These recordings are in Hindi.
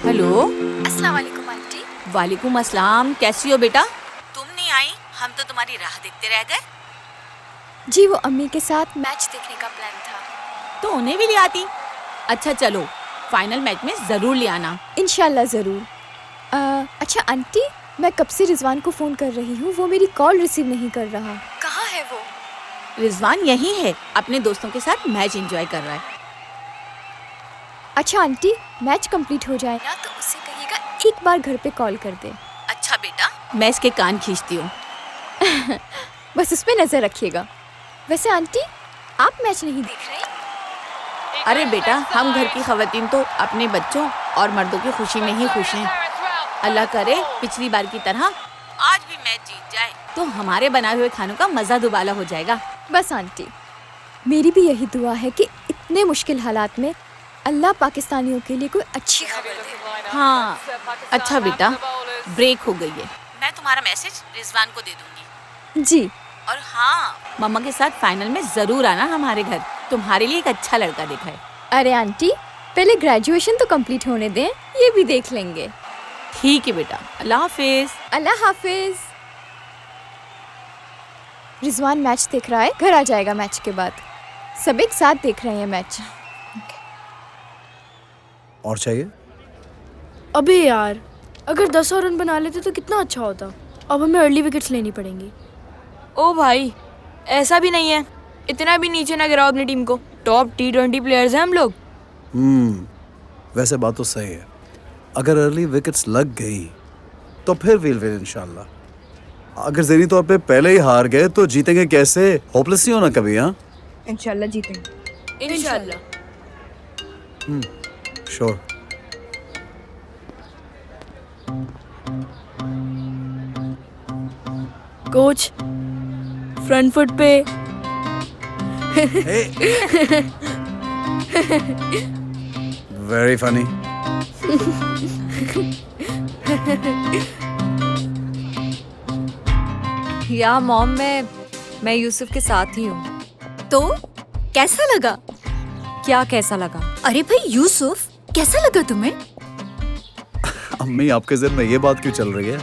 हेलो। अस्सलाम वालेकुम आंटी। वालेकुम अस्सलाम, कैसी हो बेटा? तुम नहीं आई, हम तो तुम्हारी राह देखते रह गए। जी वो अम्मी के साथ मैच देखने का प्लान था। तो उन्हें भी ले आती। अच्छा चलो, फाइनल मैच में जरूर ले आना। इंशाल्लाह ज़रूर। अच्छा आंटी, मैं कब से रिजवान को फ़ोन कर रही हूँ, वो मेरी कॉल रिसीव नहीं कर रहा। कहाँ है वो? रिजवान यही है, अपने दोस्तों के साथ मैच एंजॉय कर रहा है। अच्छा आंटी, मैच कंप्लीट हो जाए ना तो उससे कहिएगा एक बार घर पे कॉल कर दे। अच्छा बेटा, मैं इसके कान खींचती हूँ। बस उस पे नज़र रखिएगा। वैसे आंटी, आप मैच नहीं देख रही? अरे बेटा, हम घर की खवातीन तो अपने बच्चों और मर्दों की खुशी में ही खुश हैं। अल्लाह करे पिछली बार की तरह आज भी मैच जीत जाए तो हमारे बनाए हुए खानों का मजा दुबाला हो जाएगा। बस आंटी, मेरी भी यही दुआ है कि इतने मुश्किल हालात में अल्लाह पाकिस्तानियों के लिए कोई अच्छी खबर दे। हाँ अच्छा बेटा, ब्रेक हो गई है, मैं तुम्हारा मैसेज रिजवान को दे दूंगी। जी। और हाँ, मम्मा के साथ फाइनल में जरूर आना हमारे घर, तुम्हारे लिए एक अच्छा लड़का देखा है। अरे आंटी, पहले ग्रेजुएशन तो कंप्लीट होने दें, ये भी देख लेंगे। ठीक है बेटा, अल्लाह हाफिज। अल्लाह हाफिज। रिजवान मैच देख रहा है, घर आ जाएगा मैच के बाद। सब एक साथ देख रहे हैं मैच। और चाहिए? अबे यार, अगर 10 और रन बना लेते तो कितना अच्छा होता। अब हमें अर्ली विकेट्स लेनी पड़ेंगी। ओ भाई, ऐसा भी नहीं है, इतना भी नीचे ना गिराओ अपनी टीम को। टॉप T20 प्लेयर्स हैं हम लोग। वैसे बात तो सही है, अगर अर्ली विकेट्स लग गई तो फिर वील विन इंशाल्लाह। अगर ज़हनी तौर पे पहले ही हार गए तो जीतेंगे कैसे? होपलेस नहीं होना कभी। हाँ इंशाल्लाह जीतेंगे। इंशाल्लाह। श्योर। कोच, फ्रंट फुट पे। Very funny. या मॉम, मैं यूसुफ के साथ ही हूँ। तो कैसा लगा? क्या कैसा लगा? अरे भाई यूसुफ, कैसा लगा तुम्हें? अम्मी, आपके ज़हन में ये बात क्यों चल रही है?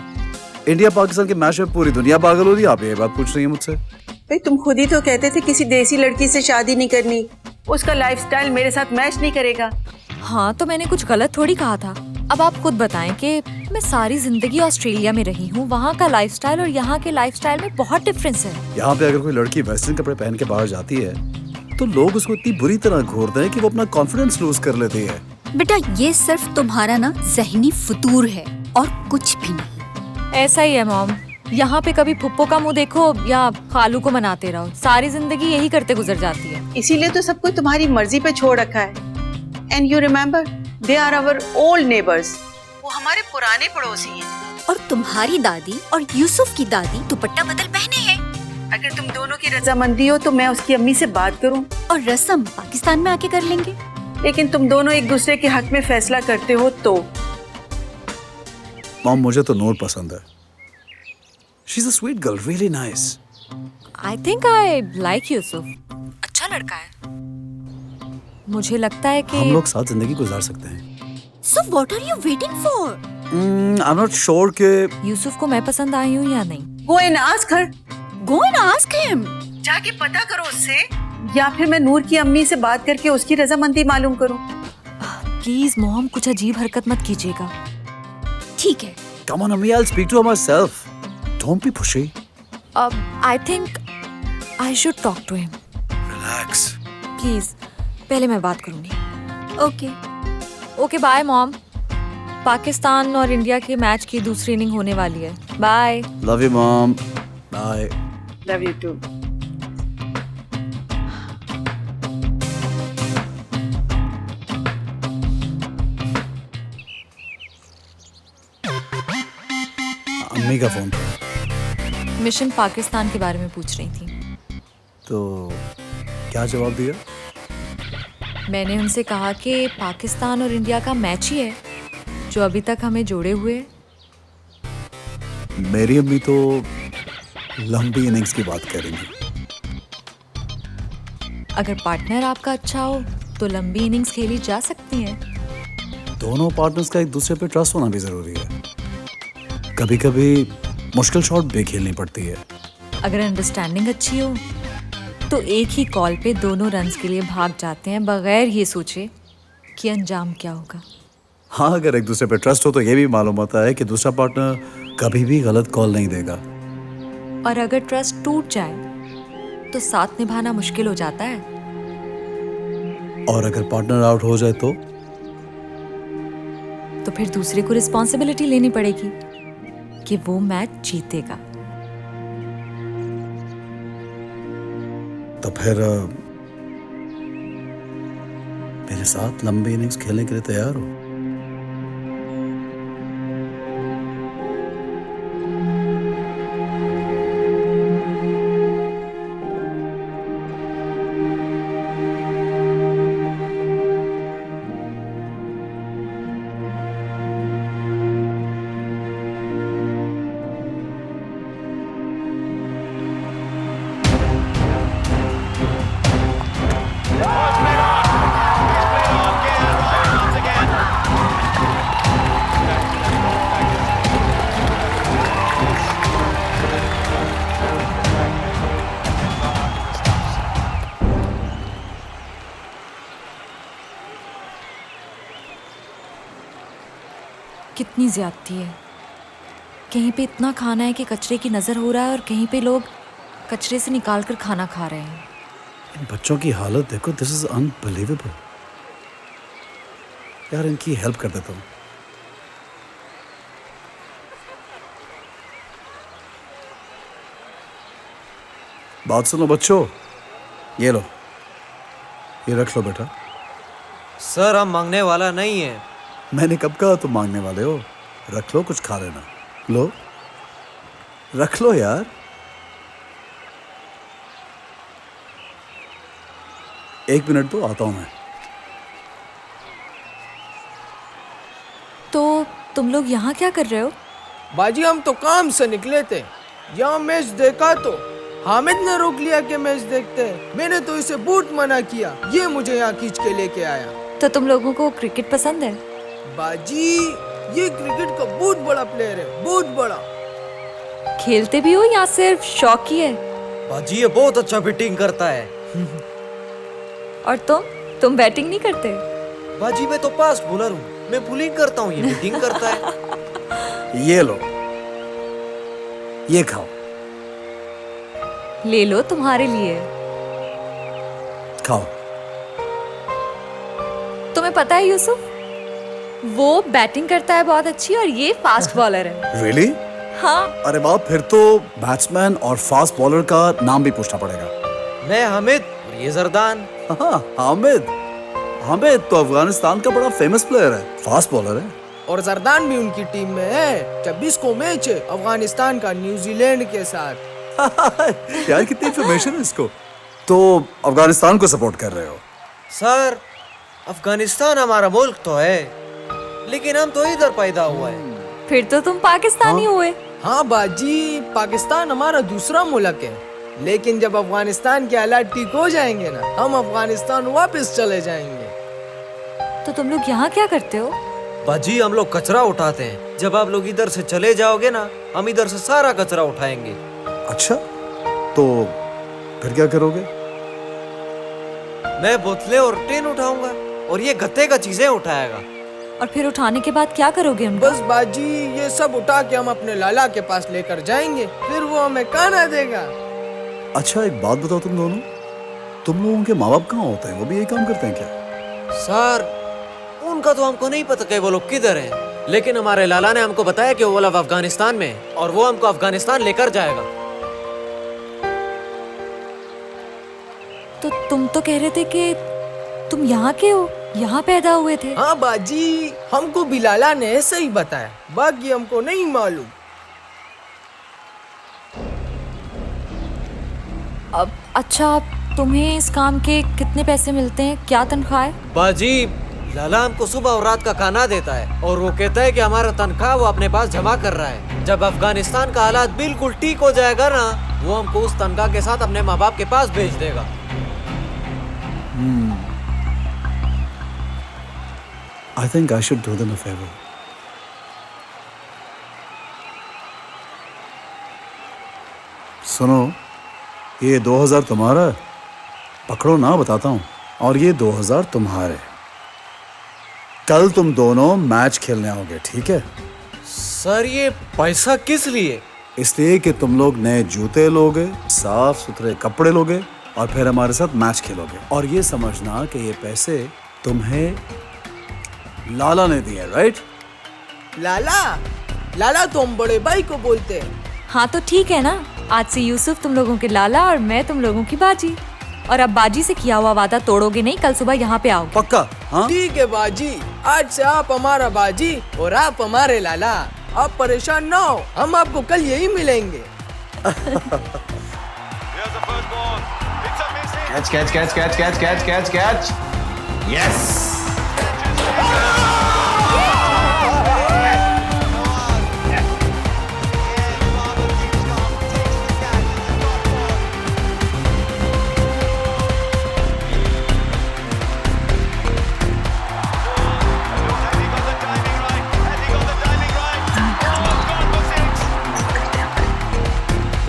इंडिया पाकिस्तान के मैच में पूरी दुनिया पागल हो रही है, आप ये बात पूछ रही हैं मुझसे? भाई तुम खुद ही तो कहते थे किसी देसी लड़की से शादी नहीं करनी, उसका लाइफस्टाइल मेरे साथ मैच नहीं करेगा। हाँ, तो मैंने कुछ गलत थोड़ी कहा था। अब आप खुद बताएं कि मैं सारी जिंदगी ऑस्ट्रेलिया में रही हूँ, वहाँ का लाइफस्टाइल और यहाँ के लाइफस्टाइल में बहुत डिफरेंस है। यहाँ पे अगर कोई लड़की वेस्टर्न कपड़े पहन के बाहर जाती है तो लोग उसको इतनी बुरी तरह घूरते हैं कि वो अपना कॉन्फिडेंस लूज कर लेती है। बेटा ये सिर्फ तुम्हारा ना ज़हनी फतूर है और कुछ भी नहीं। ऐसा ही है मॉम, यहाँ पे कभी फुप्पो का मुंह देखो या खालू को मनाते रहो, सारी जिंदगी यही करते गुजर जाती है। इसीलिए तो सब कुछ तुम्हारी मर्जी पे छोड़ रखा है। And you remember, they are our old neighbours, वो हमारे पुराने पड़ोसी हैं। और तुम्हारी दादी और यूसुफ की दादी दुपट्टा बदल पहने हैं। अगर तुम दोनों की रजामंदी हो तो मैं उसकी अम्मी से बात करूं। और रस्म पाकिस्तान में आके कर लेंगे। लेकिन तुम दोनों एक दूसरे के हक में फैसला करते हो तो? मॉम, मुझे तो नूर पसंद है। She is a sweet girl, really nice. I think I like Yusuf, अच्छा लड़का है। मुझे लगता है कि हम लोग साथ जिंदगी गुजार सकते हैं। So what are you waiting for? I'm not sure कि यूसुफ को मैं पसंद आई हूँ या नहीं। Go and ask her. Go and ask him. जाके पता करो उससे, या फिर मैं नूर की अम्मी से बात करके उसकी रजामंदी मालूम करूं। प्लीज मॉम, कुछ अजीब हरकत मत कीजिएगा। ठीक है। Come on, Ammi, I'll speak to her myself. Don't be pushy. I think I should talk to him. Relax. Please, पहले मैं बात करूंगी। Okay. Okay bye mom. Pakistan और इंडिया के मैच की दूसरी इनिंग होने वाली है। Bye. Love you, Mom. Bye. Love you too. अम्मी का फोन था। मिशन पाकिस्तान के बारे में पूछ रही थी। तो क्या जवाब दिया? मैंने उनसे कहा कि पाकिस्तान और इंडिया का मैच ही है जो अभी तक हमें जोड़े हुए है? मेरी अम्मी तो लंबी इनिंग्स की बात करेंगी। अगर पार्टनर आपका अच्छा हो तो लंबी इनिंग्स खेली जा सकती है। दोनों पार्टनर्स का एक दूसरे पे ट्रस्ट होना भी जरूरी है। कभी कभी मुश्किल शॉट भी खेलनी पड़ती है। अगर अंडरस्टैंडिंग अच्छी हो तो एक ही कॉल पे दोनों रन्स के लिए भाग जाते हैं बगैर ये सोचे कि अंजाम क्या होगा। हाँ, अगर एक दूसरे पे ट्रस्ट हो तो ये भी मालूम होता है कि दूसरा पार्टनर कभी भी गलत कॉल नहीं देगा। और अगर ट्रस्ट टूट जाए तो साथ निभाना मुश्किल हो जाता है। और अगर पार्टनर आउट हो जाए तो फिर दूसरे को रिस्पॉन्सिबिलिटी लेनी पड़ेगी कि वो मैच जीतेगा। तो फिर मेरे साथ लंबी इनिंग्स खेलने के लिए तैयार हो? कितनी ज्यादती है। कहीं पे इतना खाना है कि कचरे की नजर हो रहा है और कहीं पे लोग कचरे से निकाल कर खाना खा रहे हैं। इन बच्चों की हालत देखो, दिस इज अनबिलीवेबल। यार इनकी हेल्प कर देता हूँ। बात सुनो बच्चों, ये लो, ये रख लो बेटा। सर हम मांगने वाला नहीं है। मैंने कब कहा तुम मांगने वाले हो? रख लो, कुछ खा लेना। लो, रख लो यार। एक मिनट तो आता हूं मैं। तो तुम लोग यहाँ क्या कर रहे हो? बाजी हम तो काम से निकले थे, यहाँ मैच देखा तो हामिद ने रोक लिया कि मैच देखते हैं। मैंने तो इसे बूट मना किया, ये मुझे यहाँ खींच के लेके आया। तो तुम लोगों को क्रिकेट पसंद है? बाजी ये क्रिकेट का बहुत बड़ा प्लेयर है, बहुत बड़ा। खेलते भी हो या सिर्फ शौक ही है? बाजी ये बहुत अच्छा बैटिंग करता है। और तुम बैटिंग नहीं करते? बाजी मैं तो फास्ट बॉलर हूँ, मैं बॉलिंग करता हूँ, ये बैटिंग करता है। ये लो, ये खाओ। ले लो, तुम्हारे लिए। खाओ। तुम्हें पता है यूसुफ, वो बैटिंग करता है बहुत अच्छी और ये फास्ट बॉलर है। रियली? हाँ। अरे वाह, फिर तो बैट्समैन और फास्ट बॉलर का नाम भी पूछना पड़ेगा। मैं हामिद और ये जरदान। हाँ, हामिद। हामिद तो अफगानिस्तान का बड़ा फेमस प्लेयर है, फास्ट बॉलर है। और जरदान भी उनकी टीम में है। 26 को मैच है अफगानिस्तान का न्यूजीलैंड के साथ। यार कितनी इन्फॉर्मेशन है इसको। तो अफगानिस्तान को सपोर्ट कर रहे हो? सर अफगानिस्तान हमारा मुल्क तो है, लेकिन हम तो इधर पैदा हुआ है। फिर तो तुम पाकिस्तानी हुए। हाँ बाजी, पाकिस्तान हमारा दूसरा मुल्क है, लेकिन जब अफगानिस्तान के हालात ठीक हो जाएंगे ना, हम अफगानिस्तान वापस चले जाएंगे। तो तुम लोग यहाँ क्या करते हो? बाजी हम लोग कचरा उठाते हैं। जब आप लोग इधर से चले जाओगे ना, हम इधर से सारा कचरा उठाएंगे। अच्छा, तो फिर क्या करोगे? मैं बोतलें और टिन उठाऊंगा और ये गत्ते का चीजें उठाएगा। और फिर उठाने के बाद क्या करोगे उनको? बस बाजी ये सब उठा के हम अपने लाला के पास लेकर जाएंगे, फिर वो हमें खाना देगा। अच्छा एक बात बताओ, तुम दोनों, तुम लोगों के माँ बाप कहाँ होते हैं? वो भी यही काम करते हैं क्या? सर उनका तो हमको नहीं पता कि वो लोग किधर हैं, लेकिन हमारे लाला ने हमको बताया कि वो लोग अफगानिस्तान में हैं और वो हमको अफगानिस्तान लेकर जाएगा। तो तुम तो कह रहे थे कि तुम यहाँ के हो, यहाँ पैदा हुए थे। हाँ बाजी, हमको भी लाला ने ऐसे ही बताया, बाकी हमको नहीं मालूम। अब अच्छा, तुम्हें इस काम के कितने पैसे मिलते हैं? क्या तनख्वाह है? बाजी लाला हमको सुबह और रात का खाना देता है और वो कहता है कि हमारा तनख्वाह वो अपने पास जमा कर रहा है। जब अफगानिस्तान का हालात बिल्कुल ठीक हो जाएगा ना, वो हमको उस तनख्वाह के साथ अपने माँ बाप के पास भेज देगा। I think I should do them a favor. सुनो, ये 2000 तुम्हारा है, पकड़ो ना, बताता हूँ, और ये 2000 तुम्हारे। कल तुम दोनों मैच खेलने आओगे, ठीक है? सर ये पैसा किस लिए? इसलिए कि तुम लोग नए जूते लोगे, साफ सुथरे कपड़े लोगे और फिर हमारे साथ मैच खेलोगे। और ये समझना कि ये पैसे तुम्हें लाला ने दिए, राइट? लाला? लाला तो हम बड़े भाई को बोलते हैं। हाँ तो ठीक है ना, आज से यूसुफ तुम लोगों के लाला और मैं तुम लोगों की बाजी। और अब बाजी से किया हुआ वादा तोड़ोगे नहीं, कल सुबह यहाँ पे आओ। पक्का? हाँ ठीक है बाजी, आज से आप हमारा बाजी और आप हमारे लाला। आप परेशान ना हो, हम आपको कल यही मिलेंगे। Catch, catch, catch, catch, catch, catch, catch, catch. Yes.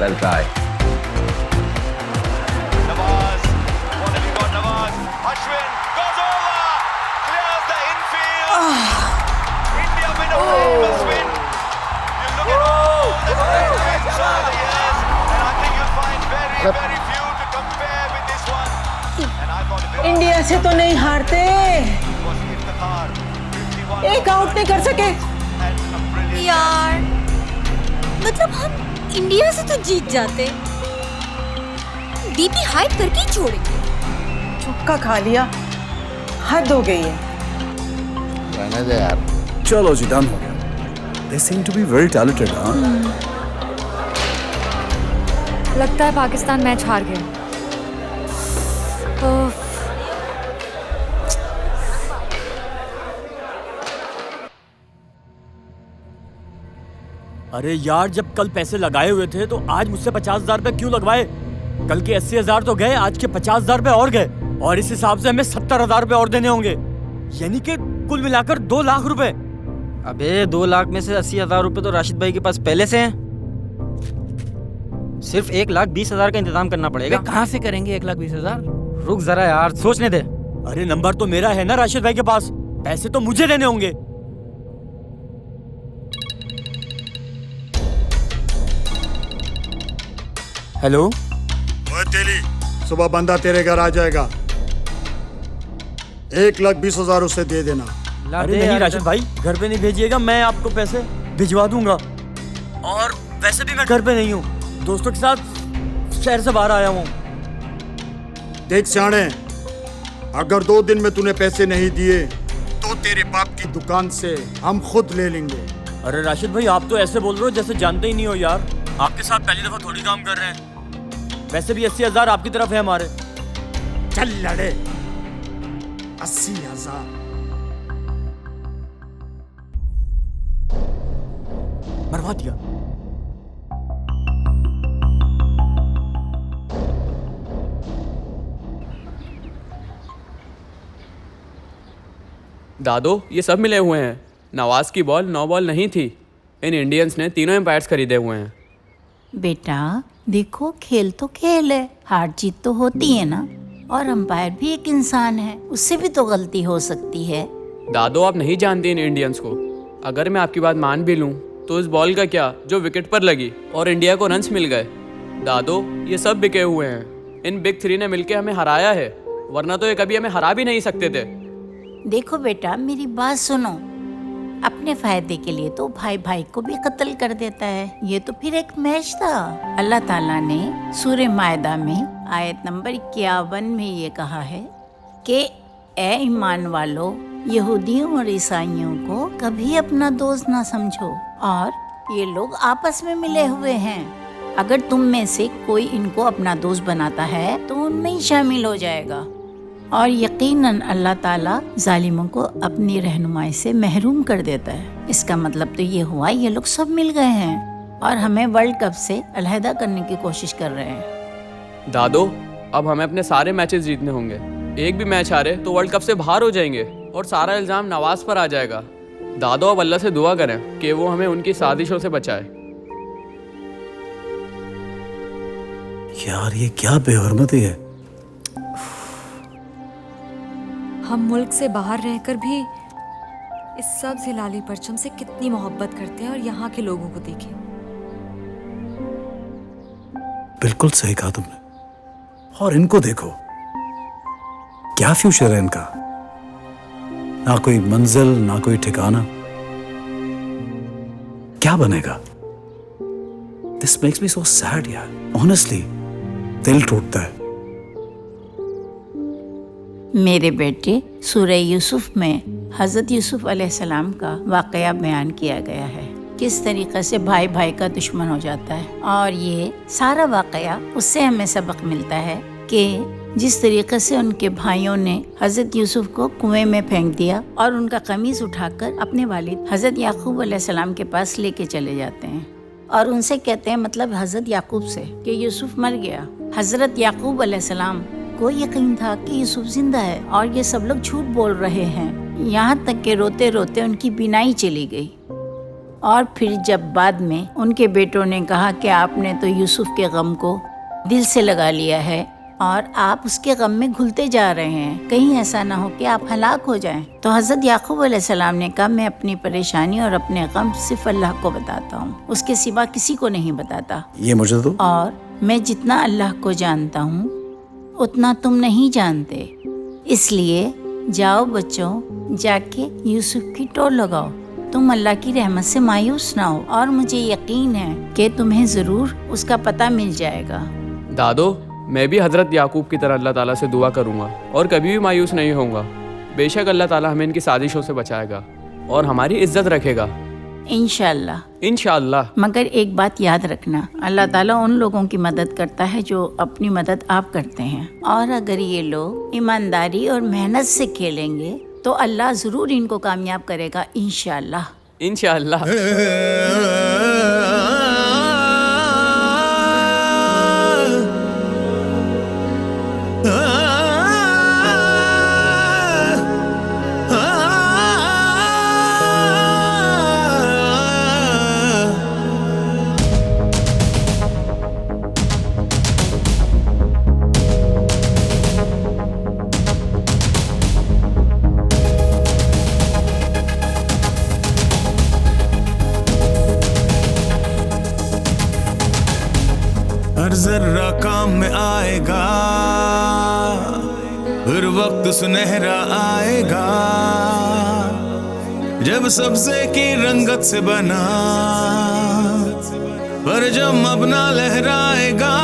Well try. Nawaz, what have you got, Nawaz? Ashwin goes over, clears the infield. India win a famous win. You look at all the great wins over the years, and I think you'll find very, very few to compare with this one. And I thought it India से तो नहीं हारते, was Iftikhar. 51 एक आउट नहीं कर सके। and a brilliant. यार, मतलब हम इंडिया से तो जीत जाते, बीपी हाइट करके ही छोड़ेंगे। चुक्का खा लिया, हद हो गई है। रहने दे यार। चलो जी, डन हो गया। They seem to be very talented, हाँ? लगता है पाकिस्तान मैच हार गया। उफ। अरे यार, जब कल पैसे लगाए हुए थे तो आज मुझसे 50,000 रुपए क्यों लगवाए? कल के 80,000 तो गए, आज के 50,000 रुपए और गए, और इस हिसाब से हमें 70,000 रुपए और देने होंगे, यानी कि कुल मिलाकर 2 लाख रुपए। अबे 2 लाख में से 80,000 रुपए तो राशिद भाई के पास पहले से हैं। सिर्फ 1,20,000 का इंतजाम करना पड़ेगा। कहाँ से करेंगे 1,20,000? रुक जरा यार, सोचने दे। अरे नंबर तो मेरा है ना राशिद भाई के पास, पैसे तो मुझे देने होंगे। हेलो, ओए तेली, सुबह बंदा तेरे घर आ जाएगा, 1,20,000 उसे दे देना। अरे नहीं राशिद भाई, घर पे नहीं भेजिएगा, मैं आपको पैसे भिजवा दूंगा। और वैसे भी मैं घर पे नहीं हूँ, दोस्तों के साथ शहर से बाहर आया हूँ। देख सियाणे, अगर 2 दिन में तूने पैसे नहीं दिए तो तेरे बाप की दुकान से हम खुद ले लेंगे। अरे राशिद भाई, आप तो ऐसे बोल रहे हो जैसे जानते ही नहीं हो यार, आपके साथ पहली दफा थोड़ी काम कर रहे हैं। वैसे भी 80,000 आपकी तरफ है हमारे। चल लड़े, 80,000। मरवा दिया। दादो, ये सब मिले हुए हैं। नवाज की बॉल 9 बॉल नहीं थी। इन इंडियंस ने तीनों एम्पायर्स खरीदे हुए हैं। बेटा देखो, खेल तो खेल है, हार जीत तो होती है ना, और अंपायर भी एक इंसान है, उससे भी तो गलती हो सकती है। दादो, आप नहीं जानती इन इंडियंस को। अगर मैं आपकी बात मान भी लूं तो इस बॉल का क्या जो विकेट पर लगी और इंडिया को रन्स मिल गए। दादो, ये सब बिके हुए हैं। इन बिग 3 ने मिलकर हमें हराया है, वरना तो ये कभी हमें हरा भी नहीं सकते थे। देखो बेटा, मेरी बात सुनो, अपने फायदे के लिए तो भाई भाई को भी कत्ल कर देता है। ये तो फिर एक मैच था। अल्लाह ताला ने सूरे मायदा में आयत नंबर 51 में ये कहा है कि ए ईमान वालों, यहूदियों और ईसाइयों को कभी अपना दोस्त ना समझो, और ये लोग आपस में मिले हुए हैं। अगर तुम में से कोई इनको अपना दोस्त बनाता है तो उनमें ही शामिल हो जाएगा। और यकीनन अल्लाह ताला जालिमों को अपनी रहनुमाई से महरूम कर देता है। इसका मतलब तो ये हुआ ये लोग सब मिल गए हैं और हमें वर्ल्ड कप से अलहदा करने की कोशिश कर रहे हैं। दादो, अब हमें अपने सारे मैचेस जीतने होंगे। एक भी मैच हारे तो वर्ल्ड कप से बाहर हो जाएंगे और सारा इल्जाम नवाज पर आ जाएगा। दादो, अब अल्लाह से दुआ करें कि वो हमें उनकी साजिशों से बचाए। यार ये क्या बेहरमती है। हम मुल्क से बाहर रहकर भी इस सब हिलाली परचम से कितनी मोहब्बत करते हैं और यहाँ के लोगों को देखें। बिल्कुल सही कहा तुमने। और इनको देखो, क्या फ्यूचर है इनका, ना कोई मंजिल ना कोई ठिकाना। क्या बनेगा? This makes me so sad यार, ऑनेस्टली दिल टूटता है। मेरे बेटे, सूरह यूसुफ में हज़रत यूसुफ अलैहिस्सलाम का वाक़या बयान किया गया है, किस तरीक़े से भाई भाई का दुश्मन हो जाता है। और ये सारा वाक़या उससे हमें सबक मिलता है कि जिस तरीक़े से उनके भाइयों ने हज़रत यूसुफ को कुएं में फेंक दिया और उनका कमीज़ उठाकर अपने वालिद हज़रत याकूब अलैहिस्सलाम के पास लेके चले जाते हैं और उनसे कहते हैं, मतलब हज़रत याकूब से, कि यूसुफ मर गया। हज़रत याकूब अलैहिस्सलाम को यकीन था कि यूसुफ जिंदा है और ये सब लोग झूठ बोल रहे हैं। यहाँ तक कि रोते रोते उनकी बीनाई चली गई। और फिर जब बाद में उनके बेटों ने कहा कि आपने तो यूसुफ के गम को दिल से लगा लिया है और आप उसके गम में घुलते जा रहे हैं, कहीं ऐसा ना हो कि आप हलाक हो जाएं। तो हज़रत याकूब अलैहिस्सलाम ने कहा, मैं अपनी परेशानी और अपने गम सिर्फ अल्लाह को बताता हूँ, उसके सिवा किसी को नहीं बताता। ये मुझे तो और मैं जितना अल्लाह को जानता हूँ उतना तुम नहीं जानते, इसलिए जाओ बच्चों, जाके यूसुफ की टोर लगाओ। तुम अल्लाह की रहमत से मायूस ना हो और मुझे यकीन है कि तुम्हें ज़रूर उसका पता मिल जाएगा। दादो, मैं भी हज़रत याकूब की तरह अल्लाह ताला से दुआ करूँगा और कभी भी मायूस नहीं होऊंगा। बेशक अल्लाह ताला हमें इनकी साजिशों से बचाएगा और हमारी इज्जत रखेगा, इंशाअल्लाह। इंशाअल्लाह। मगर एक बात याद रखना, अल्लाह ताला उन लोगों की मदद करता है जो अपनी मदद आप करते हैं। और अगर ये लोग ईमानदारी और मेहनत से खेलेंगे तो अल्लाह ज़रूर इनको कामयाब करेगा, इंशाअल्लाह। इंशाअल्लाह। हर जर्रा काम में आएगा, हर वक्त सुनहरा आएगा, जब सबसे की रंगत से बना परचम अपना लहराएगा।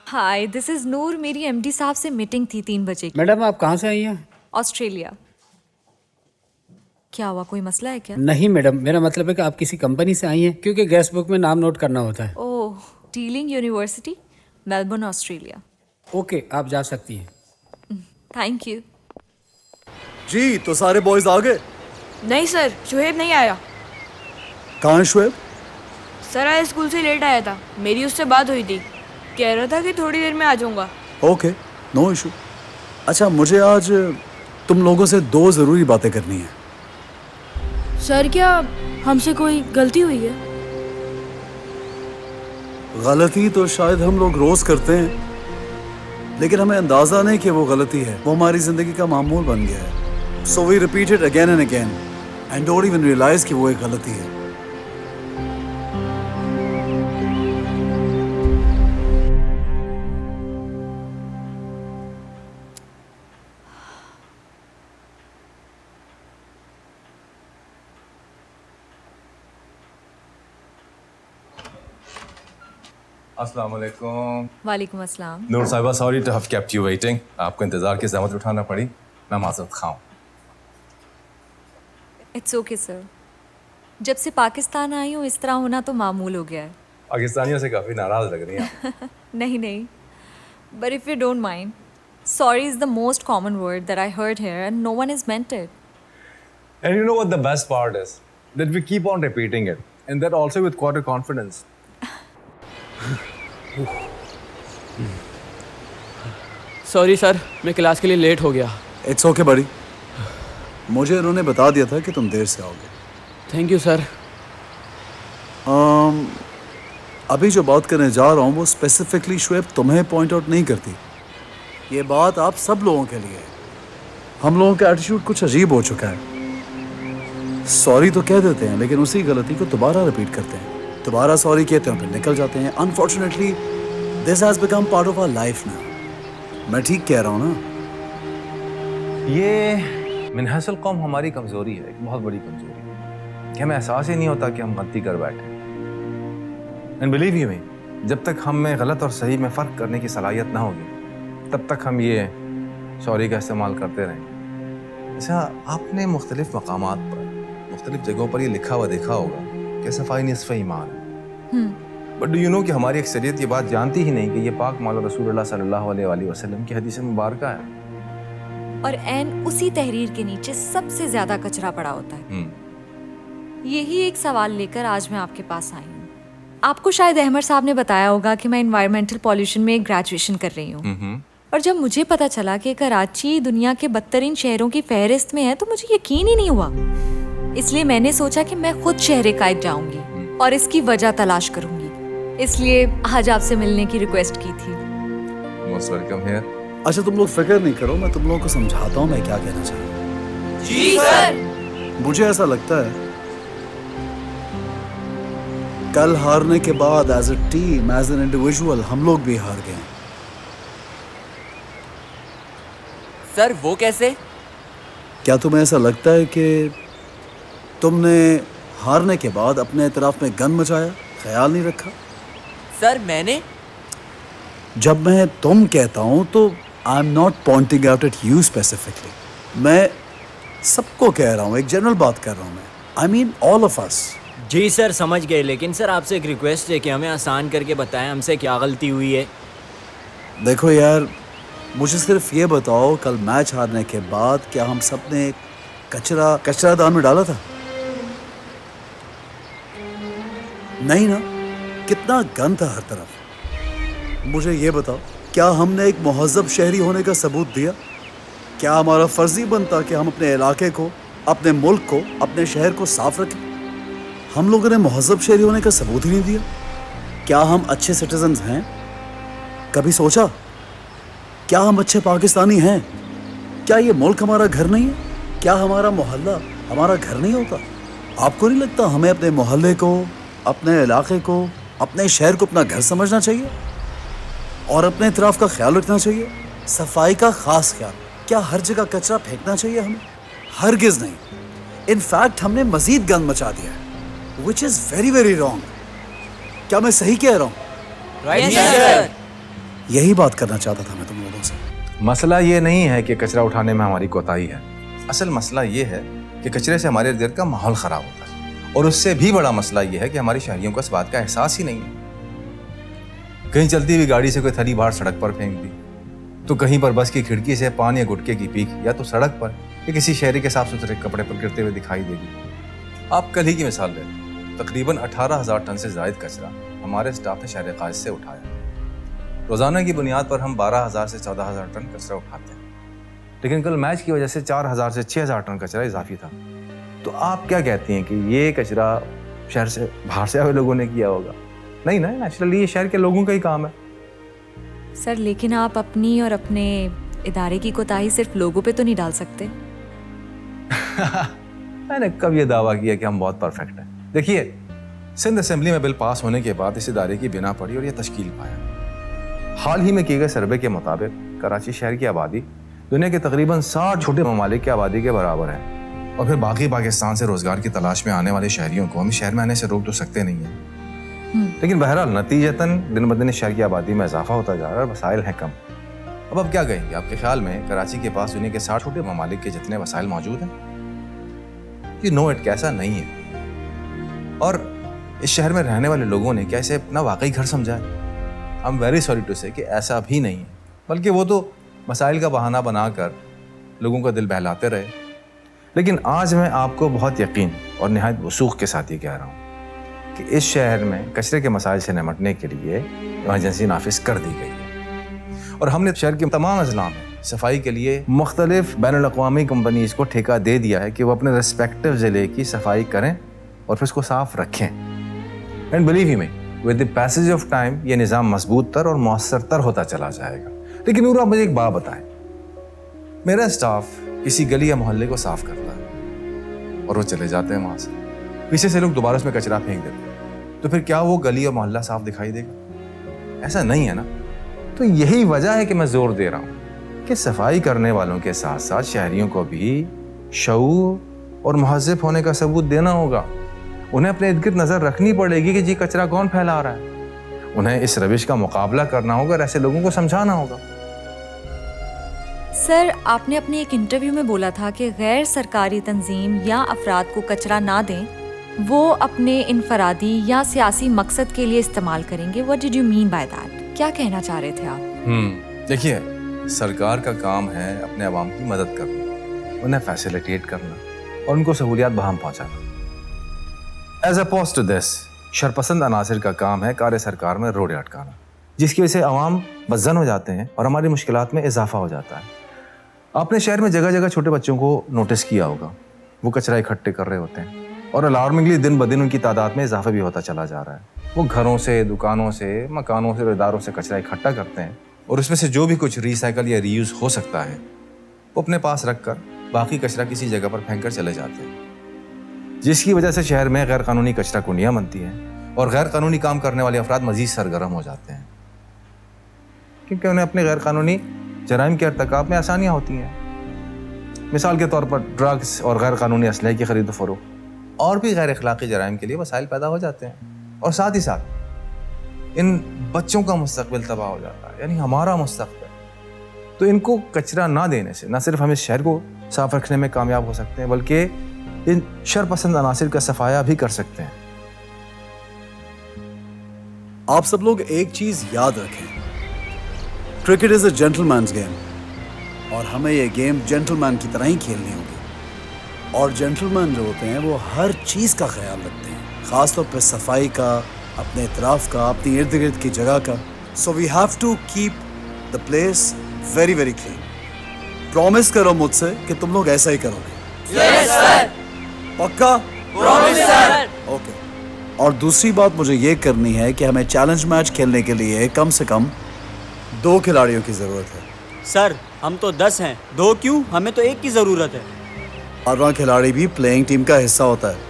हाय, दिस इज नूर। मेरी एमडी साहब से मीटिंग थी 3 बजे की। मैडम आप कहाँ से आई हैं? ऑस्ट्रेलिया। क्या हुआ, कोई मसला है क्या? नहीं मैडम, मेरा मतलब है कि आप किसी कंपनी से आई हैं, क्योंकि गेस्ट बुक में नाम नोट करना होता है। Oh, dealing university, Melbourne, Australia. Okay, आप जा सकती हैं। Thank you ji. तो सारे बॉयज आ गए? नहीं सर, शुहेब नहीं आया। कहाँ है शुएब? सर आज स्कूल से लेट आया था, मेरी उससे बात हुई थी, कह रहा था कि थोड़ी देर में आ जाऊंगा। Okay, no issue. अच्छा, मुझे आज तुम लोगों से 2 ज़रूरी बातें करनी है। सर क्या हमसे कोई गलती हुई है? गलती तो शायद हम लोग रोज करते हैं, लेकिन हमें अंदाजा नहीं कि वो गलती है, वो हमारी जिंदगी का मामूल बन गया है। So we repeat it again and again and don't even realise कि वो एक गलती है। अस्सलाम वालेकुम। वालेकुम अस्सलाम। नूर साहिबा, sorry to have kept you waiting. आपको इंतजार की ज़हमत उठाना पड़ी, मैं माज़रत खाऊं। इट्स ओके सर, जब से पाकिस्तान आई हूँ इस तरह होना तो मामूल हो गया है। पाकिस्तानियों से काफी नाराज लग रही हैं। नहीं नहीं, but if you don't mind, sorry is the most common word that I heard here and no one has meant it. And you know what the best part is? That we keep on repeating it, and that also with quarter confidence. Sorry sir, मैं क्लास के लिए लेट हो गया। इट्स ओके बड़ी, मुझे उन्होंने बता दिया था कि तुम देर से आओगे। Thank you sir. अभी जो बात करने जा रहा हूँ वो स्पेसिफिकली शुएब तुम्हें पॉइंट आउट नहीं करती। ये बात आप सब लोगों के लिए है। हम लोगों का एटीट्यूड कुछ अजीब हो चुका है। सॉरी तो कह देते हैं लेकिन उसी गलती को दोबारा रिपीट करते हैं, दोबारा सॉरी कहते हैं फिर निकल जाते हैं। Unfortunately this has become part of our life now. मैं ठीक कह रहा हूँ ना? ये मिनहसल कौम हमारी कमजोरी है, एक बहुत बड़ी कमजोरी कि हमें एहसास ही नहीं होता कि हम गलती कर बैठे। एंड बिलीव यू मी, जब तक हम में गलत और सही में फ़र्क करने की सलाहियत ना होगी तब तक हम ये सॉरी का इस्तेमाल करते रहेंगे। अच्छा, आपने मुख्तलिफ मकामात पर मुख्तलिफ जगहों पर ये लिखा हुआ देखा होगा कि सफाई निस्फ़ ईमान है। बट डू यू नो कि हमारी अक्सरियत ये बात जानती ही नहीं कि ये पाक मौला रसूलुल्लाह सल्लल्लाहु अलैहि वसल्लम की हदीस मुबारक है। और एन उसी तहरीर के नीचे सबसे ज्यादा कचरा पड़ा होता है। यही एक सवाल लेकर आज मैं आपके पास आई हूँ। आपको शायद अहमद साहब ने बताया होगा कि मैं इन्वायरमेंटल पॉल्यूशन में ग्रेजुएशन कर रही हूँ। और जब मुझे पता चला कि कराची दुनिया के बदतरीन शहरों की फहरिस्त में है तो मुझे यकीन ही नहीं हुआ। इसलिए मैंने सोचा कि मैं खुद शहर कायद जाऊंगी और इसकी वजह तलाश करूंगी। इसलिए आज आपसे मिलने की रिक्वेस्ट की थी। Most welcome here. अच्छा, तुम लोग फिक्र नहीं करो, मैं तुम लोगों को समझाता हूँ मैं क्या कहना चाहता हूँ। जी सर। मुझे ऐसा लगता है कल हारने के बाद as a team, as an individual हम लोग भी हार गए। सर वो कैसे? क्या तुम्हें ऐसा लगता है कि तुमने हारने के बाद अपने इतराफ में गन मचाया, ख्याल नहीं रखा? सर मैंने? जब मैं तुम कहता हूं तो I am not pointing out at you specifically. मैं सबको कह रहा हूं, एक जनरल बात कर रहा हूं मैं। I mean all of us. जी सर समझ गए, लेकिन सर आपसे एक रिक्वेस्ट है कि हमें आसान करके बताएं हमसे क्या गलती हुई है। देखो यार, मुझे सिर्फ ये बताओ कल मैच हारने के बाद क्या हम सब ने कचरा दान में डाला था? नहीं ना? कितना गंद था हर तरफ। मुझे ये बताओ, क्या हमने एक मुहज़्ज़ब शहरी होने का सबूत दिया? क्या हमारा फर्ज ही बनता कि हम अपने इलाके को, अपने मुल्क को, अपने शहर को साफ रखें? हम लोगों ने मुहज़्ज़ब शहरी होने का सबूत ही नहीं दिया। क्या हम अच्छे सिटीजन्स हैं? कभी सोचा? क्या हम अच्छे पाकिस्तानी हैं? क्या ये मुल्क हमारा घर नहीं है? क्या हमारा मोहल्ला हमारा घर नहीं होता? आपको नहीं लगता हमें अपने मोहल्ले को, अपने इलाके को, अपने शहर को अपना घर समझना चाहिए और अपने इतराफ का ख्याल रखना चाहिए? सफाई का खास ख्याल। क्या हर जगह कचरा फेंकना चाहिए हमें? हरगिज़ नहीं। इनफैक्ट हमने मजीद गंद मचा दिया है, which is very very wrong. क्या मैं सही कह रहा हूँ? Right, sir. यही बात करना चाहता था मैं तुम लोगों से। मसला ये नहीं है कि कचरा उठाने में हमारी कोताही है। असल मसला ये है कि कचरे से हमारे इर्द-गिर्द का माहौल ख़राब होता है। और उससे भी बड़ा मसला ये है कि हमारी शहरियों को इस बात का एहसास ही नहीं है। कहीं चलती हुई गाड़ी से कोई थैली बाहर सड़क पर फेंक दी, तो कहीं पर बस की खिड़की से पान या गुटखे की पीक या तो सड़क पर या किसी शहरी के साफ सुथरे कपड़े पर गिरते हुए दिखाई देगी। आप कल ही की मिसाल लें, तकरीबन 18,000 टन से ज़ायद कचरा हमारे स्टाफ ने शहर कायद से उठाया। रोज़ाना की बुनियाद पर हम 12,000 से 14,000 टन कचरा उठाते हैं, लेकिन कल मैच की वजह से 4,000 से 6,000 टन कचरा इजाफी था। तो आप क्या कहती हैं कि ये कचरा शहर से बाहर से आए लोगों ने किया होगा? नहीं ना, नेचुरली ये शहर के लोगों का ही काम है। सर लेकिन आप अपनी और अपने इदारे की कोताही सिर्फ लोगों पे तो नहीं डाल सकते। मैंने कब ये दावा किया कि हम बहुत परफेक्ट हैं? देखिए, सिंध असेंबली में बिल पास होने के बाद इस इदारे की बिना पड़ी और ये तश्कील पाया। हाल ही में किए गए सर्वे के मुताबिक कराची शहर की आबादी दुनिया के तकरीबन 60 छोटे ममालिक की आबादी के बराबर है। और फिर बाकी पाकिस्तान से रोजगार की तलाश में आने वाले शहरियों को हम शहर में आने से रोक तो सकते नहीं हैं। लेकिन बहरहाल नतीजतन दिन ब दिन शहर की आबादी में इजाफा होता जा रहा है और वसाइल हैं कम। अब क्या कहेंगे? आपके ख्याल में कराची के पास दुनिया के 60 छोटे ममालिक के जितने वसाइल मौजूद हैं? यू नो इट, कैसा नहीं है। और इस शहर में रहने वाले लोगों ने क्या इसे अपना वाकई घर समझा है? I am very sorry to say कि ऐसा भी नहीं है, बल्कि वो तो मसाइल का बहाना बनाकर लोगों का दिल बहलाते रहे। लेकिन आज मैं आपको बहुत यकीन और निहायत वसूख के साथ ये कह रहा हूँ कि इस शहर में कचरे के मसाइल से निपटने के लिए इमरजेंसी नाफिज कर दी गई है और हमने शहर के तमाम अजला में सफाई के लिए मुख्तलिफ बैनुल-अक़वामी कंपनीज को ठेका दे दिया है कि वो अपने रिस्पेक्टिव ज़िले की सफाई करें और फिर उसको साफ रखें। And believe you me, with the passage of time ये निज़ाम मजबूत तर और मौसर तर होता चला जाएगा। लेकिन नूर, आप मुझे एक बात बताएं, मेरा स्टाफ किसी गली या मोहल्ले को साफ करता है और वो चले जाते हैं वहाँ से, पीछे से लोग दोबारा उसमें कचरा फेंक देते हैं, तो फिर क्या वो गली और मोहल्ला साफ दिखाई देगा? ऐसा नहीं है ना। तो यही वजह है कि मैं जोर दे रहा हूँ कि सफाई करने वालों के साथ साथ शहरियों को भी शऊर और महज़्ज़ब होने का सबूत देना होगा। उन्हें अपने इर्द गिर्द नज़र रखनी पड़ेगी कि जी कचरा कौन फैला रहा है। उन्हें इस रविश का मुकाबला करना होगा और ऐसे लोगों को समझाना होगा। सर, आपने अपने एक इंटरव्यू में बोला था कि गैर सरकारी तंजीम या अफराद को कचरा ना दें, वो अपने इनफरादी या सियासी मकसद के लिए इस्तेमाल करेंगे। What did you mean by that? क्या कहना चाह रहे थे आप? देखिए, सरकार का काम है अपने अवाम की मदद करना, उन्हें फैसिलिटेट करना और उनको सहूलियात बहाम पहुंचाना। एज अपोज टू दिस, शरपसंद अनासिर का काम है कार्य सरकार में रोड़े अटकाना, जिसकी वजह से अवाम बज़्ज़न हो जाते हैं और हमारी मुश्किलात में इजाफा हो जाता है। आपने शहर में जगह जगह छोटे बच्चों को नोटिस किया होगा, वो कचरा इकट्ठे कर रहे होते हैं और अलार्मिंगली दिन ब दिन उनकी तादाद में इजाफा भी होता चला जा रहा है। वो घरों से, दुकानों से, मकानों से, इदारों से कचरा इकट्ठा करते हैं और उसमें से जो भी कुछ रिसाइकल या रीयूज हो सकता है वो अपने पास रखकर बाकी कचरा किसी जगह पर फेंक कर चले जाते हैं, जिसकी वजह से शहर में गैर कानूनी कचरा कुंडियाँ बनती हैं और गैर कानूनी काम करने वाले अफराद मजीद सरगर्म हो जाते हैं, क्योंकि उन्हें अपने गैर कानूनी जराइम के अर्तकाब में आसानियाँ होती हैं। मिसाल के तौर पर ड्रग्स और गैर कानूनी असलहे की खरीद फरोख्त और भी गैर अखलाकी जराइम के लिए वसाइल पैदा हो जाते हैं और साथ ही साथ इन बच्चों का मुस्तकबिल तबाह हो जाता है, यानी हमारा मुस्तकबिल। तो इनको कचरा ना देने से न सिर्फ हम इस शहर को साफ रखने में कामयाब हो सकते हैं, बल्कि इन शरपसंद अनासिर का सफाया भी कर सकते हैं। आप सब लोग एक चीज याद रखें, cricket is a gentleman's game और हमें ये गेम जेंटलमैन की तरह ही खेलनी होगी। और जेंटलमैन जो होते हैं वो हर चीज का ख्याल रखते हैं, खासतौर पर सफाई का, अपने इतराफ का, अपनी इर्द गिर्द की जगह का। So we have to keep the place very very clean. Promise करो मुझसे कि तुम लोग ऐसा ही करोगे। Yes sir. पक्का? Promise sir. ओके। और दूसरी बात मुझे ये करनी है कि हमें चैलेंज मैच खेलने के लिए कम से कम 2 खिलाड़ियों की जरूरत है। सर, हम तो 10 हैं, 2 क्यों? हमें तो 1 की जरूरत है। 12वां खिलाड़ी भी प्लेइंग टीम का हिस्सा होता है।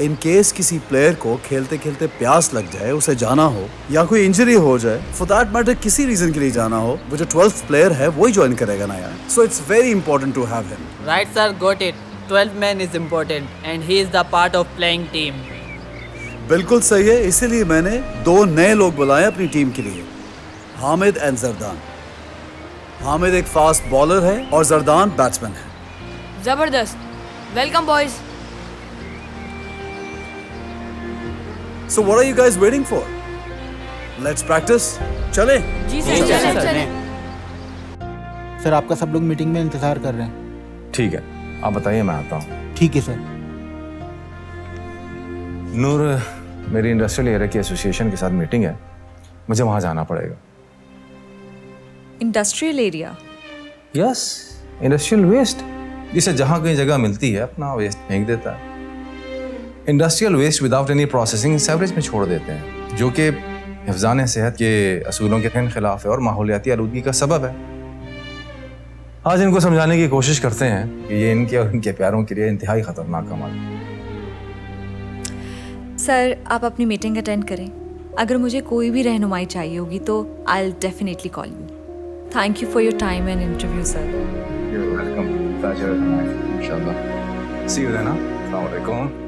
इन केस किसी प्लेयर को खेलते खेलते प्यास लग जाए, उसे जाना हो या कोई इंजरी हो जाए, फॉर दैट मैटर किसी रीजन के लिए जाना हो, वो जो 12th प्लेयर है वो ही ज्वाइन करेगा ना यार। So it's very important to have him. Right sir, got it. 12th man is important and he is the part of playing team. बिल्कुल सही है, इसीलिए मैंने 2 नए लोग बुलाए अपनी टीम के लिए, हामिद एंड जरदान। हामिद एक फास्ट बॉलर है और जरदान बैट्समैन है। जबरदस्त। Welcome boys. So what are you guys waiting for? Let's practice. चले? जी सर, चले। सर, आपका सब लोग मीटिंग में इंतजार कर रहे हैं। ठीक है, आप बताइए, मैं आता हूँ। ठीक है सर। नूर, मेरी इंडस्ट्रियल एरिया की एसोसिएशन के साथ मीटिंग है, मुझे वहाँ जाना पड़ेगा। Industrial area? Yes, industrial waste, जिसे जहाँ कहीं जगह मिलती है अपना वेस्ट फेंक देता है। Industrial waste without any processing sewerage में छोड़ देते हैं, जो कि हिफ्ज़ान सेहत के असूलों के खिलाफ है और माहौलियाती आलूदगी का सबब है। आज इनको समझाने की कोशिश करते हैं कि ये इनके और इनके प्यारों के लिए इंतहाई खतरनाक अमल है। सर, आप अपनी मीटिंग अटेंड करें। अगर मुझे कोई भी रहनुमाई चाहिए होगी तो I will definitely call you. Thank you for your time and interview sir. You are welcome. Pleasure is mine. इंशाल्लाह सी यू देन। अस्सलाम वालेकुम।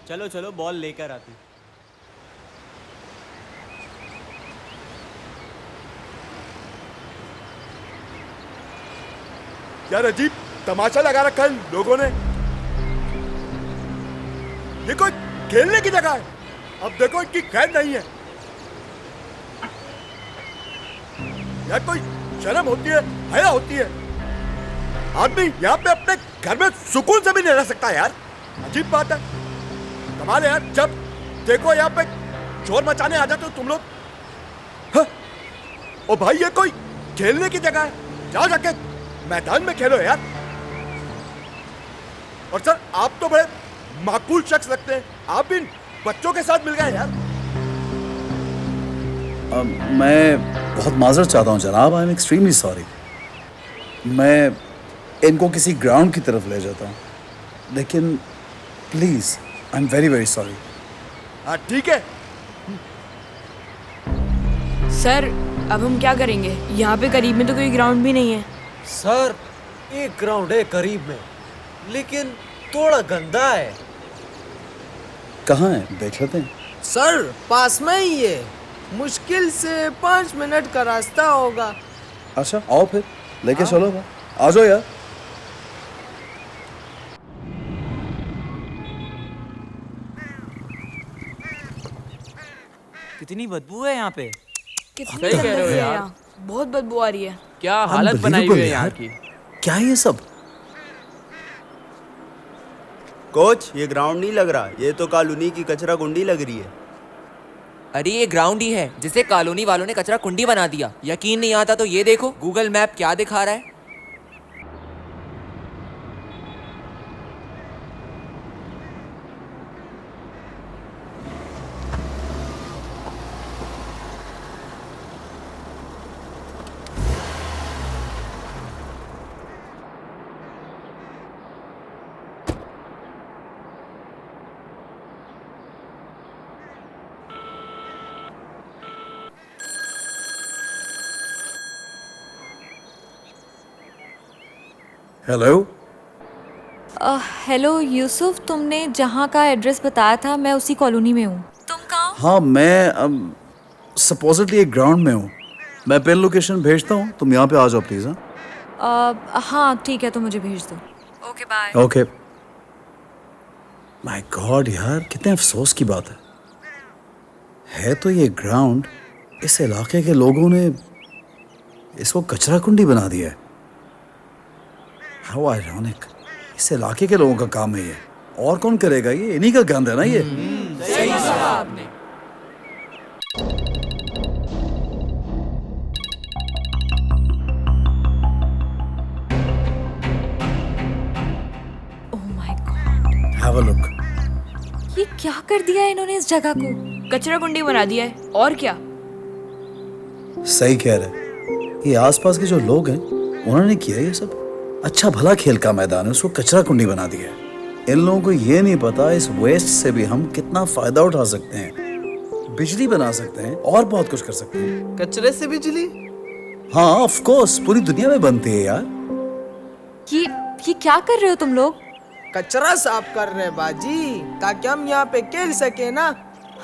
चलो चलो बॉल लेकर आती। यार अजीब तमाशा लगा रखा है इन लोगों ने। ये कोई खेलने की जगह है। अब देखो इनकी खैर नहीं है। यार कोई शर्म होती है, हया होती है। आदमी यहाँ पे अपने घर में सुकून से भी नहीं रह सकता यार। अजीब बात है। कमाल है यार, जब देखो यहाँ पे शोर मचाने आ जाते हो तुम लोग। हाँ? ओ भाई ये कोई खेलने की जगह है। जाओ जाके मैदान में खेलो यार। और सर आप तो बड़े माकूल शख्स लगते हैं, आप भी बच्चों के साथ मिल गए यार। मैं बहुत माजरत चाहता हूँ जनाब, आई एम एक्सट्रीमली सॉरी। मैं इनको किसी ग्राउंड की तरफ ले जाता हूँ, लेकिन please I am very very sorry. हाँ ठीक है। सर अब हम क्या करेंगे? यहाँ पे करीब में तो कोई ग्राउंड भी नहीं है। सर एक ग्राउंड है करीब में, लेकिन थोड़ा गंदा है। कहाँ है देख लेते हैं। सर पास में ही है, मुश्किल से 5 मिनट का रास्ता होगा। अच्छा आओ फिर लेके चलो, आ जाओ यार। कितनी बदबू है यहाँ पे। सही कह रहे हो यार, बहुत बदबू आ रही है। क्या हालत बनाई हुई है यहाँ की। क्या है ये सब? कोच ये ग्राउंड नहीं लग रहा, ये तो कॉलोनी की कचरा कुंडी लग रही है। अरे ये ग्राउंड ही है जिसे कॉलोनी वालों ने कचरा कुंडी बना दिया। यकीन नहीं आता तो ये देखो गूगल मैप क्या दिखा रहा है। हेलो। हेलो यूसुफ, तुमने जहाँ का एड्रेस बताया था मैं उसी कॉलोनी में हूँ। तुम कहाँ? हाँ मैं सपोजिटली एक ग्राउंड में हूँ। मैं पिन लोकेशन भेजता हूँ, तुम यहाँ पे आ जाओ प्लीज। हाँ ठीक है, तो मुझे भेज दो। Okay bye. Okay. My god यार, कितने अफसोस की बात है तो ये ग्राउंड, इस इलाके के लोगों ने इसको कचरा कुंडी बना दिया है। How ironic. इस इलाके के लोगों का काम है ये, और कौन करेगा? ये इन्हीं का गंद है ना ये। सही कहा आपने। Oh my God, have a look. ये क्या कर दिया है इन्होंने इस जगह को? कचरा कुंडी बना दिया है, और क्या। सही कह रहे, ये आसपास के जो लोग हैं उन्होंने किया ये सब। अच्छा भला खेल का मैदान है, उसको कचरा कुंडी बना दिया है। इन लोगों को ये नहीं पता इस वेस्ट से भी हम कितना फायदा उठा सकते हैं, बिजली बना सकते हैं और बहुत कुछ कर सकते हैं। कचरे से बिजली? हाँ ऑफ कोर्स, पूरी दुनिया में बनती है यार। ये क्या कर रहे हो तुम लोग? कचरा साफ कर रहे बाजी, ताकि हम यहाँ पे खेल सके ना।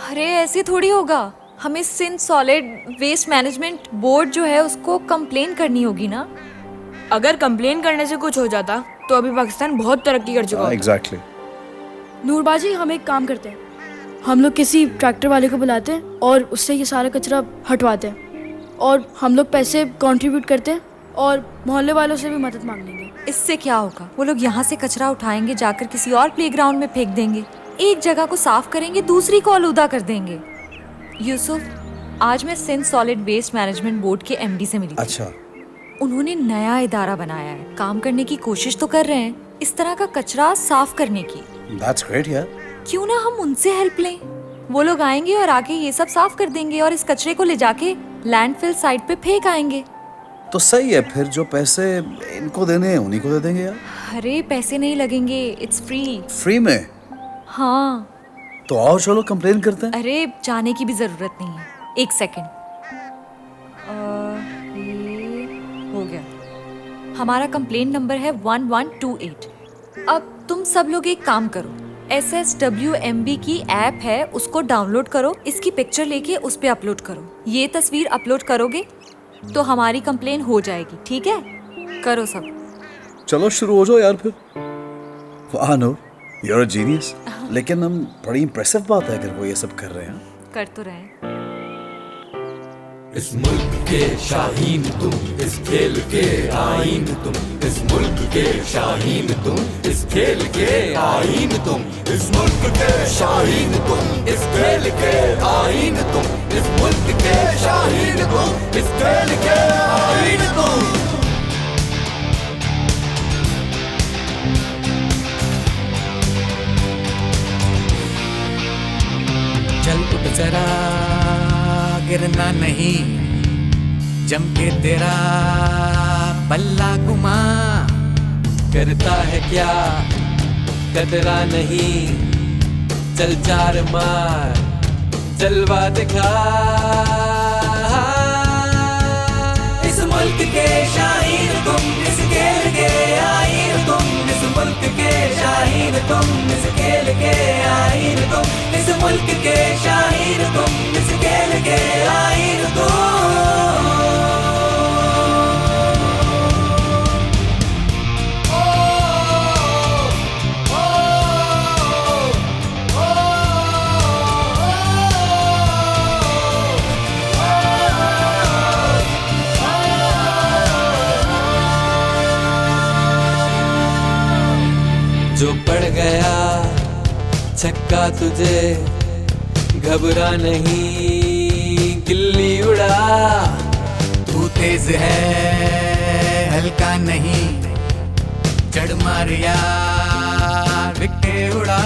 अरे ऐसे थोड़ी होगा, हमें Sindh solid waste management board जो है उसको कंप्लेन करनी होगी ना। अगर कंप्लेन करने से कुछ हो जाता तो अभी पाकिस्तान बहुत तरक्की कर चुका होता। एग्जैक्टली। नूरबाजी हम एक काम करते हैं, हम लोग किसी ट्रैक्टर वाले को बुलाते हैं और उससे ये सारा कचरा हटवाते हैं, और हम लोग पैसे कंट्रीब्यूट करते हैं और मोहल्ले वालों से भी मदद मांग लेंगे। इससे क्या होगा? वो लोग यहाँ से कचरा उठाएंगे, जाकर किसी और प्लेग्राउंड में फेंक देंगे, एक जगह को साफ करेंगे, दूसरी को आलूदा कर देंगे। यूसुफ, आज मैं Sindh solid waste management board के एमडी से मिली। अच्छा। उन्होंने नया इदारा बनाया है, काम करने की कोशिश तो कर रहे हैं इस तरह का कचरा साफ करने की। That's great यार। क्यों ना हम उनसे हेल्प लें? वो लोग आएंगे और आके ये सब साफ कर देंगे और इस कचरे को ले जाके लैंडफिल साइट पे फेंक आएंगे। तो सही है, फिर जो पैसे इनको देने हैं उन्हीं को दे देंगे यार। अरे पैसे नहीं लगेंगे, इट्स फ्री। फ्री में? हाँ। तो आओ चलो कंप्लेन करते हैं। अरे जाने की भी जरूरत नहीं है, एक सेकेंड। हो गया, हमारा कंप्लेंट नंबर है 1128। अब तुम सब लोग एक काम करो, SSWMB की ऐप है, उसको डाउनलोड करो, इसकी पिक्चर लेके उस पे अपलोड करो। ये तस्वीर अपलोड करोगे तो हमारी कंप्लेन हो जाएगी, ठीक है? करो सब। चलो शुरू हो जाओ यार फिर। वाह नूर, you're a genius। लेकिन हम बड़ी इम्प्रेसिव बात है अगर वो ये सब कर रहे हैं। कर तो रहे हैं। इस मुल्क के शाहीन तुम, इस खेल के आईन तुम, इस मुल्क के शाहीन तुम, इस खेल के आईन तुम, इस मुल्क के शाहीन तुम, इस खेल के आईन तुम, इस मुल्क के शाहीन तुम, इस खेल के आईन तुम। चल उठ जरा, गिरना नहीं, जम के तेरा बल्ला घुमा। करता है क्या कतरा नहीं, चल चार मार जलवा दिखा। इस मुल्क के शाहीन तुम, इस खेल के आईन तुम, इस मुल्क के शाहीन तुम, इस खेल के आईन तुम, इस मुल्क के शाहीन तुम, इस खेल के आईन तुम। जो पड़ गया छक्का तुझे, घबरा नहीं गिल्ली उड़ा। तू तेज है हल्का नहीं, चढ़ मार यार विके उड़ा।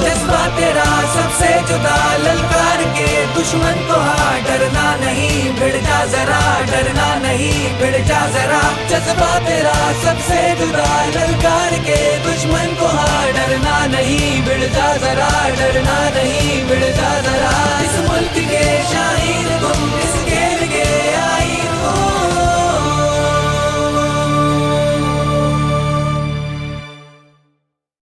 जज्बा तेरा सबसे जुदा, ललकार के दुश्मन को हाँ, डरना नहीं भिड़ जा जरा, डरना नहीं भिड़ जा जरा। जज्बा तेरा सबसे जुदा, ललकार के दुश्मन को हाँ, डरना नहीं भिड़ जा जरा, डरना नहीं भिड़ जा जरा। इस